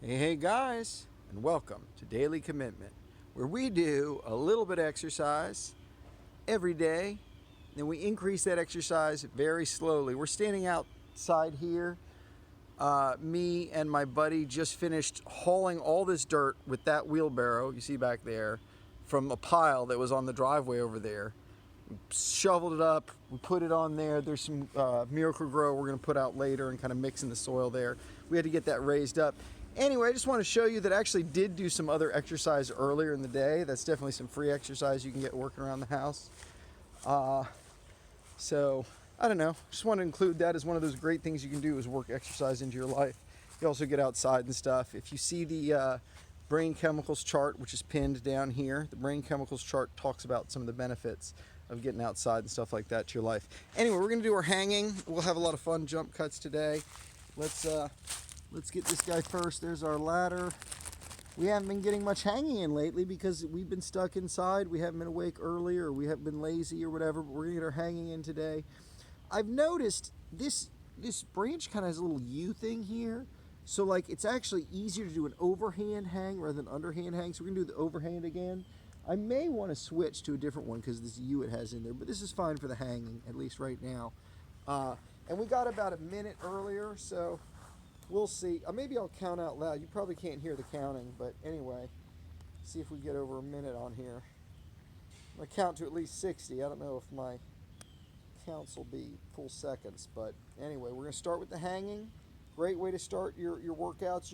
Hey guys, and welcome to Daily Commitment, where we do a little bit of exercise every day, then we increase that exercise very slowly. We're standing outside here. Me and my buddy just finished hauling all this dirt with that wheelbarrow you see back there from a pile that was on the driveway over there. We shoveled it up, we put it on there. There's some Miracle Grow we're going to put out later and kind of mix in the soil there. We had to get that raised up. Anyway, I just want to show you that I actually did do some other exercise earlier in the day. That's definitely some free exercise you can get working around the house. So, I don't know. Just want to include that as one of those great things you can do is work exercise into your life. You also get outside and stuff. If you see the brain chemicals chart, which is pinned down here, the brain chemicals chart talks about some of the benefits of getting outside and stuff like that to your life. Anyway, we're going to do our hanging. We'll have a lot of fun jump cuts today. Let's get this guy first. There's our ladder. We haven't been getting much hanging in lately because we've been stuck inside. We haven't been awake early, or we haven't been lazy or whatever, but we're gonna get our hanging in today. I've noticed this branch kind of has a little U thing here. So like it's actually easier to do an overhand hang rather than underhand hang. So we're gonna do the overhand again. I may want to switch to a different one because this U it has in there, but this is fine for the hanging, at least right now. And we got about a minute earlier, so we'll see. Maybe I'll count out loud. You probably can't hear the counting, but anyway, see if we get over a minute on here. I'm going to count to at least 60. I don't know if my counts will be full seconds, but anyway, we're going to start with the hanging. Great way to start your workouts.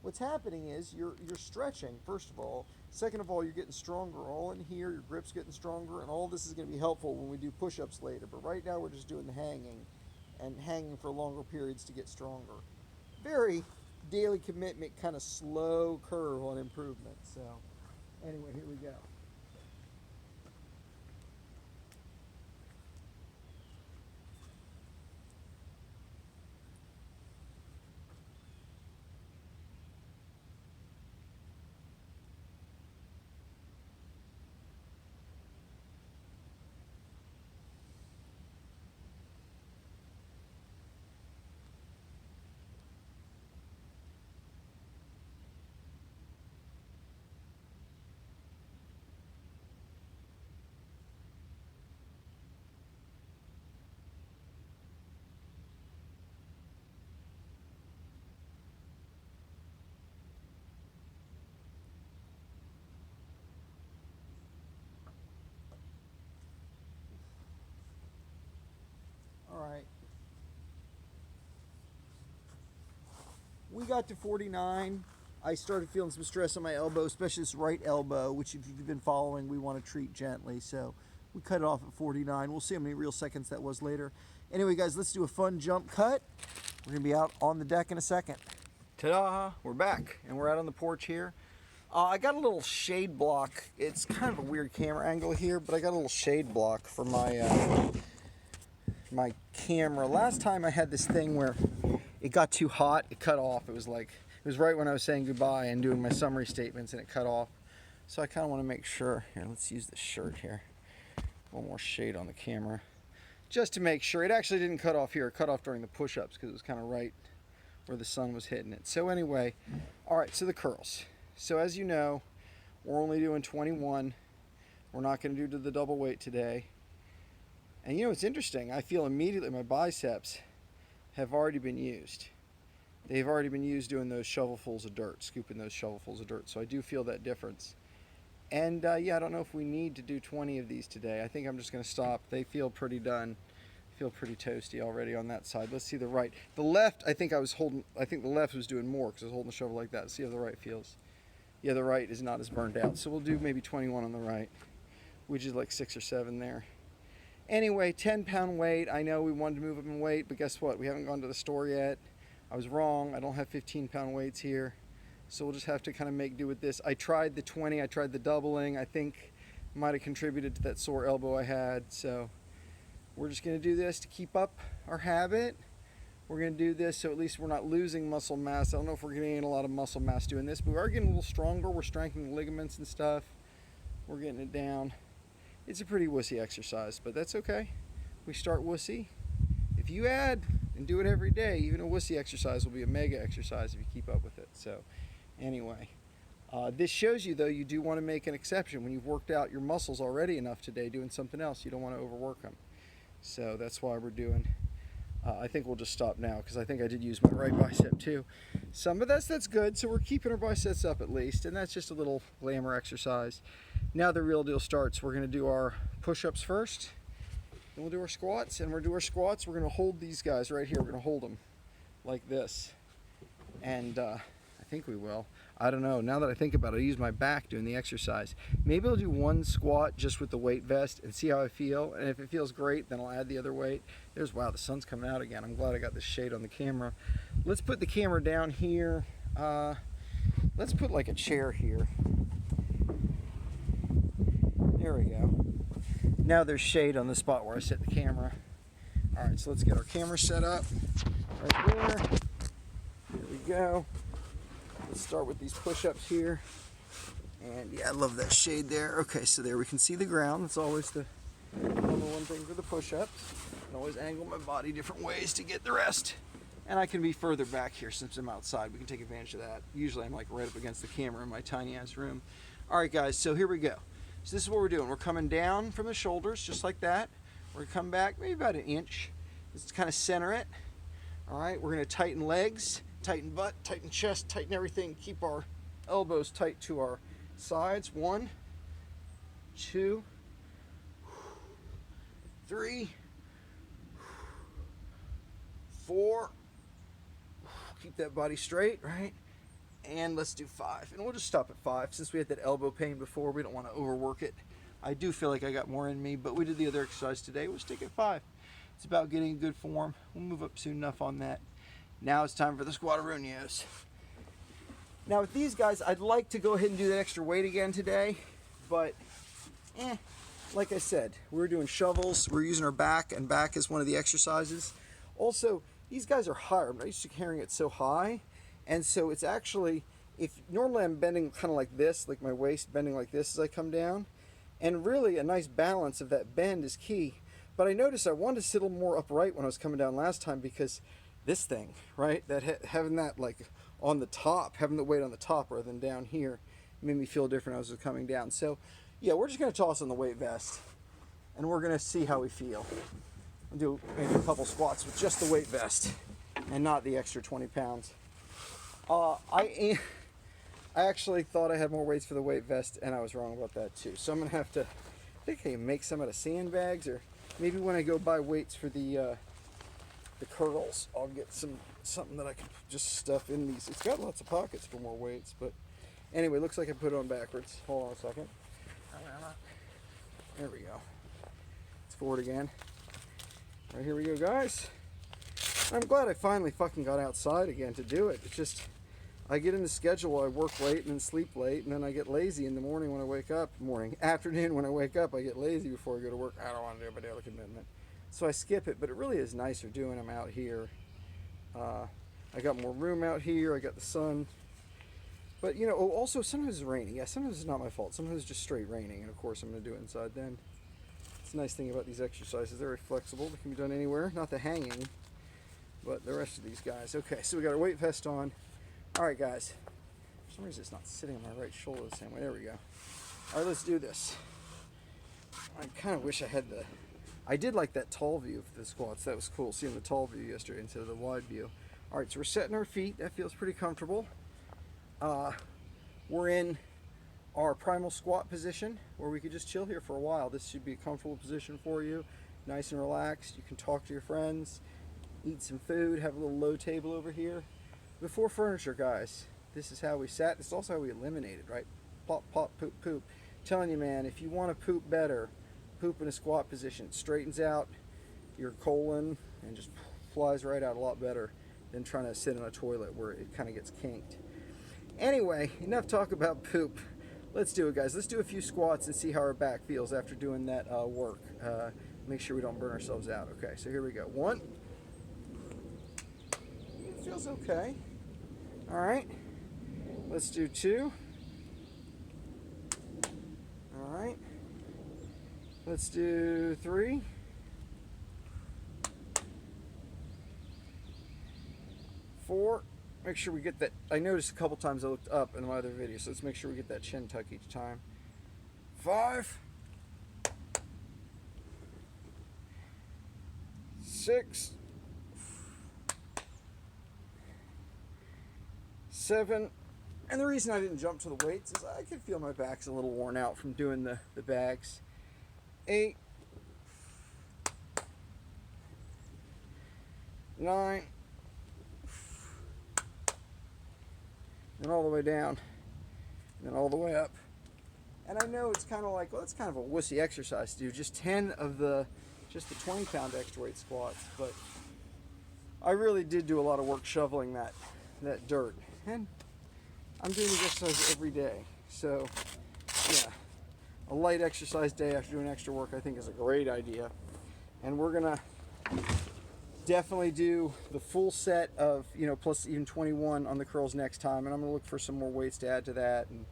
What's happening is you're stretching, first of all. Second of all, you're getting stronger all in here. Your grip's getting stronger, and all this is going to be helpful when we do push-ups later. But right now, we're just doing the hanging and hanging for longer periods to get stronger. Very daily commitment, kind of slow curve on improvement. So anyway, here we go. All right. We got to 49. I started feeling some stress on my elbow, especially this right elbow, which if you've been following, we want to treat gently. So we cut it off at 49. We'll see how many real seconds that was later. Anyway, guys, let's do a fun jump cut. We're going to be out on the deck in a second. Ta-da! We're back, and we're out on the porch here. I got a little shade block. It's kind of a weird camera angle here, but I got a little shade block for my my camera. Last time I had this thing where it got too hot, it cut off. It was right when I was saying goodbye and doing my summary statements, and it cut off. So I kind of want to make sure. Here, let's use this shirt here. A little more shade on the camera, just to make sure. It actually didn't cut off here. It cut off during the push-ups because it was kind of right where the sun was hitting it. So anyway, all right, so the curls. So as you know, we're only doing 21. We're not going to do the double weight today. And you know, it's interesting. I feel immediately my biceps have already been used. They've already been used doing those shovelfuls of dirt, scooping those shovelfuls of dirt. So I do feel that difference. And yeah, I don't know if we need to do 20 of these today. I think I'm just going to stop. They feel pretty done. Feel pretty toasty already on that side. Let's see the right. The left, I think the left was doing more because I was holding the shovel like that. Let's see how the right feels. Yeah, the right is not as burned out. So we'll do maybe 21 on the right, which is like 6 or 7 there. Anyway, 10-pound weight. I know we wanted to move up in weight, but guess what? We haven't gone to the store yet. I was wrong. I don't have 15-pound weights here. So we'll just have to kind of make do with this. I tried the 20. I tried the doubling. I think it might have contributed to that sore elbow I had. So we're just going to do this to keep up our habit. We're going to do this so at least we're not losing muscle mass. I don't know if we're getting a lot of muscle mass doing this, but we are getting a little stronger. We're strengthening the ligaments and stuff. We're getting it down. It's a pretty wussy exercise, but that's okay. We start wussy. If you add and do it every day, even a wussy exercise will be a mega exercise if you keep up with it. So anyway, this shows you though you do want to make an exception when you've worked out your muscles already enough today doing something else. You don't want to overwork them. So that's why we're doing. I think we'll just stop now because I think I did use my right bicep too. Some of that's good, so we're keeping our biceps up at least, and that's just a little glamour exercise. Now the real deal starts. We're going to do our push-ups first, then we'll do our squats, and we're going to do our squats. We're going to hold these guys right here. We're going to hold them like this, and I think we will. I don't know. Now that I think about it, I use my back doing the exercise. Maybe I'll do one squat just with the weight vest and see how I feel. And if it feels great, then I'll add the other weight. Wow, the sun's coming out again. I'm glad I got this shade on the camera. Let's put the camera down here. Let's put like a chair here. There we go. Now there's shade on the spot where I set the camera. All right, so let's get our camera set up right there. There we go. Let's start with these push-ups here. And yeah, I love that shade there. Okay, so there we can see the ground. That's always the number one thing for the push-ups. I can always angle my body different ways to get the rest. And I can be further back here since I'm outside. We can take advantage of that. Usually I'm like right up against the camera in my tiny ass room. All right, guys, so here we go. So this is what we're doing. We're coming down from the shoulders just like that. We're gonna come back maybe about an inch. Just kind of center it. All right, we're gonna tighten legs, tighten butt, tighten chest, tighten everything. Keep our elbows tight to our sides. 1, 2, 3, 4. Keep that body straight, right? And let's do 5. And we'll just stop at 5. Since we had that elbow pain before, we don't want to overwork it. I do feel like I got more in me, but we did the other exercise today. We'll stick at 5. It's about getting in good form. We'll move up soon enough on that. Now it's time for the squatteronios. Now with these guys, I'd like to go ahead and do that extra weight again today, but like I said, we're doing shovels. We're using our back, and back is one of the exercises. Also, these guys are higher. I'm not used to carrying it so high, and so it's actually, if normally I'm bending kind of like this, like my waist bending like this as I come down, and really a nice balance of that bend is key. But I noticed I wanted to sit a little more upright when I was coming down last time because this thing, right, that having that like on the top, having the weight on the top rather than down here, made me feel different as I was coming down. So yeah, we're just going to toss on the weight vest, and we're going to see how we feel. I'll do maybe a couple squats with just the weight vest and not the extra 20 pounds. I actually thought I had more weights for the weight vest, and I was wrong about that too. So I'm going to have to, I think I can make some out of sandbags, or maybe when I go buy weights for the curls, I'll get something that I can just stuff in these. It's got lots of pockets for more weights, but anyway, looks like I put it on backwards. Hold on a second. There we go. Let's forward again. All right, here we go, guys. I'm glad I finally fucking got outside again to do it. It's just, I get in the schedule, I work late and then sleep late, and then I get lazy in the morning when I wake up. Afternoon when I wake up, I get lazy before I go to work. I don't want to do my daily commitment. So I skip it, but it really is nicer doing them out here. I got more room out here, I got the sun. But you know, also sometimes it's raining. Yeah, sometimes it's not my fault. Sometimes it's just straight raining, and of course I'm going to do it inside then. It's a nice thing about these exercises. They're very flexible. They can be done anywhere. Not the hanging, but the rest of these guys. Okay, so we got our weight vest on. All right, guys. For some reason it's not sitting on my right shoulder the same way. There we go. All right, let's do this. I kind of wish I had I did like that tall view of the squats. That was cool, seeing the tall view yesterday instead of the wide view. All right, so we're setting our feet. That feels pretty comfortable. We're in our primal squat position where we could just chill here for a while. This should be a comfortable position for you, nice and relaxed. You can talk to your friends, eat some food, have a little low table over here. Before furniture, guys, this is how we sat. This is also how we eliminated, right? Plop, plop, poop, poop. Telling you, man, if you want to poop better, poop in a squat position. It straightens out your colon and just flies right out a lot better than trying to sit in a toilet where it kind of gets kinked. Anyway, enough talk about poop. Let's do it, guys. Let's do a few squats and see how our back feels after doing that work. Make sure we don't burn ourselves out. Okay, so here we go. 1. It feels okay. All right. Let's do 2. All right. Let's do 3. 4. make sure we get that. I noticed a couple times I looked up in my other video, so let's make sure we get that chin tuck each time. 5, 6, 7, and the reason I didn't jump to the weights is I could feel my back's a little worn out from doing the bags. 8, 9, and all the way down, and then all the way up. And I know it's kind of like, well, it's kind of a wussy exercise to do, just 10 of the 20-pound extra weight squats, but I really did do a lot of work shoveling that dirt, and I'm doing this exercise every day. So yeah, a light exercise day after doing extra work I think is a great idea, and we're gonna definitely do the full set of, you know, plus even 21 on the curls next time, and I'm gonna look for some more weights to add to that, and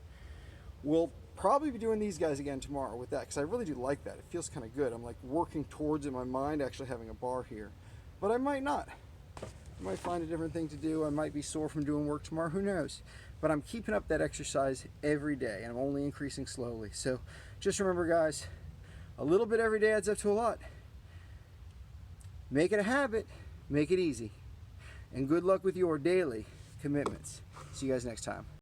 we'll probably be doing these guys again tomorrow with that, because I really do like that. It feels kind of good. I'm like working towards, in my mind, actually having a bar here, but I might not. I might find a different thing to do. I might be sore from doing work tomorrow, who knows? But I'm keeping up that exercise every day, and I'm only increasing slowly. So just remember, guys, a little bit every day adds up to a lot. Make it a habit, make it easy, and good luck with your daily commitments. See you guys next time.